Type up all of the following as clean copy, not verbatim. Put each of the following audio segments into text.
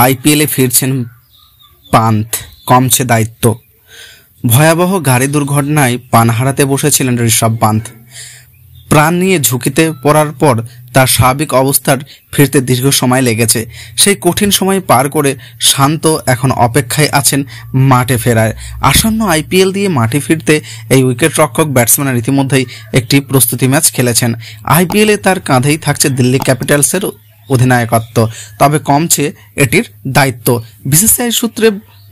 আইপিএলে ফিরছেন পান্থ, কমছে দায়িত্ব। ভয়াবহ গাড়ি দুর্ঘটনায় প্রাণ হারাতে বসেছিলেন ঋষভ পান্থ। প্রাণ নিয়ে ঝুঁকিতে পড়ার পর তার স্বাভাবিক অবস্থার ফিরতে দীর্ঘ সময় লেগেছে। সেই কঠিন সময় পার করে শান্ত এখন অপেক্ষায় আছেন মাঠে ফেরার। আসন্ন আইপিএল দিয়ে মাঠে ফিরতে এই উইকেট রক্ষক ব্যাটসম্যানের ইতিমধ্যেই একটি প্রস্তুতি ম্যাচ খেলেছেন। আইপিএলে তার কাঁধেই থাকছে দিল্লি ক্যাপিটালসের অধিনায়কত্ব, তবে কমছে এটির দায়িত্ব। বিসিসিআই সূত্রে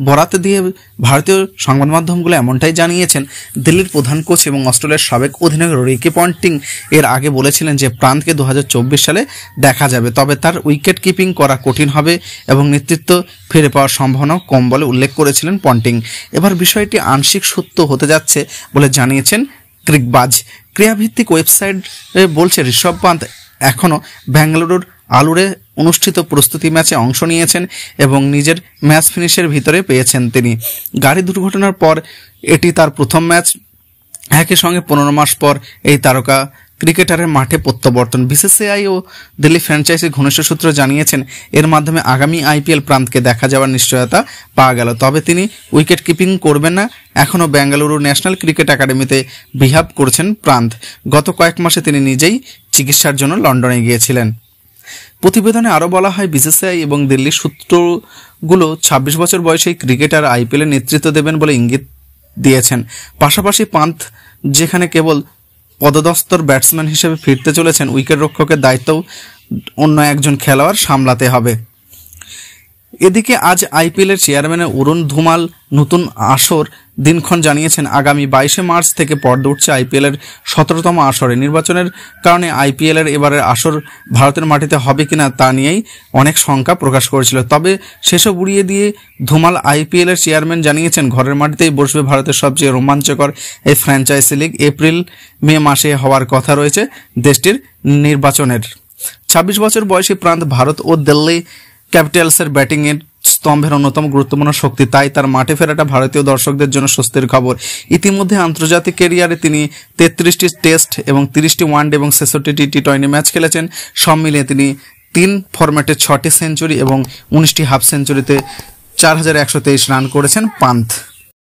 বরাত দিয়ে ভারতীয় সংবাদ মাধ্যমগুলো এমনটাই জানিয়েছেন। দিল্লির প্রধান কোচ এবং অস্ট্রেলিয়ার সাবেক অধিনায়ক রিকি পন্টিং এর আগে বলেছিলেন যে প্রান্তকে 2024 সালে দেখা যাবে, তবে তার উইকেট কিপিং করা কঠিন হবে এবং নেতৃত্ব ফিরে পাওয়ার সম্ভাবনা কম বলে উল্লেখ করেছিলেন পন্টিং। এবার বিষয়টি আংশিক সত্য হতে যাচ্ছে বলে জানিয়েছেন ক্রিকবাজ। ক্রীড়াভিত্তিক ওয়েবসাইট বলছে ঋষভ পান্ত এখনও বেঙ্গালুরুর আলুরে অনুষ্ঠিত প্রস্তুতি ম্যাচে অংশ নিয়েছেন এবং নিজের ম্যাচ ফিনিশের ভিতরে পেয়েছেন তিনি। গাড়ি দুর্ঘটনার পর এটি তার প্রথম ম্যাচ। একই সঙ্গে 15 মাস পর এই তারকা ক্রিকেটারের মাঠে প্রত্যাবর্তন। বিসিসিআই ও দিল্লি ফ্র্যাঞ্চাইজির ঘনিষ্ঠ সূত্র জানিয়েছেন এর মাধ্যমে আগামী আইপিএল প্রান্তকে দেখা যাওয়ার নিশ্চয়তা পাওয়া গেল, তবে তিনি উইকেট কিপিং করবেন না। এখনও বেঙ্গালুরু ন্যাশনাল ক্রিকেট একাডেমিতে রিহ্যাব করছেন প্রান্ত। গত কয়েক মাসে তিনি নিজেই চিকিৎসার জন্য লন্ডনে গিয়েছিলেন। প্রতিবেদনে আরও বলা হয় বিসিসিআই এবং দিল্লির সূত্রগুলো 26 বছর বয়সী ক্রিকেটার আইপিএলে নেতৃত্ব দেবেন বলে ইঙ্গিত দিয়েছেন। পাশাপাশি পান্ত যেখানে কেবল পদদস্তর ব্যাটসম্যান হিসেবে ফিরতে চলেছেন, উইকেট রক্ষকের দায়িত্বও অন্য একজন খেলোয়াড় সামলাতে হবে। এদিকে আজ আইপিএলের চেয়ারম্যান অরুণ ধুমাল নতুন আসর দিনক্ষণ জানিয়েছেন। আগামী 22 মার্চ থেকে পর্দা উঠছে আইপিএলের 17তম আসরে। নির্বাচনের কারণে আইপিএলের এবারের আসর ভারতের মাটিতে হবে কিনা তা নিয়েই অনেক শঙ্কা প্রকাশ করেছিল, তবে সেসব উড়িয়ে দিয়ে ধুমাল আইপিএলের চেয়ারম্যান জানিয়েছেন ঘরের মাটিতেই বসবে ভারতের সবচেয়ে রোমাঞ্চকর এই ফ্র্যাঞ্চাইজি লিগ। এপ্রিল-মে মাসে হওয়ার কথা রয়েছে দেশটির নির্বাচনের। 26 বছর বয়সী প্রান্ত ভারত ও দিল্লি ক্যাপিটালসের ব্যাটিংয়ের স্তম্ভের অন্যতম গুরুত্বপূর্ণ শক্তি, তাই তার মাঠে ফেরাটা ভারতীয় দর্শকদের জন্য স্বস্তির খবর। ইতিমধ্যে আন্তর্জাতিক ক্যারিয়ারে তিনি 33টি টেস্ট এবং 30টি ওয়ানডে এবং 66টি টি20 ম্যাচ খেলেছেন। সব মিলিয়ে তিনি 3 ফরম্যাটে 6টি সেঞ্চুরি এবং 19টি হাফ সেঞ্চুরিতে 4123 রান করেছেন পান্ত।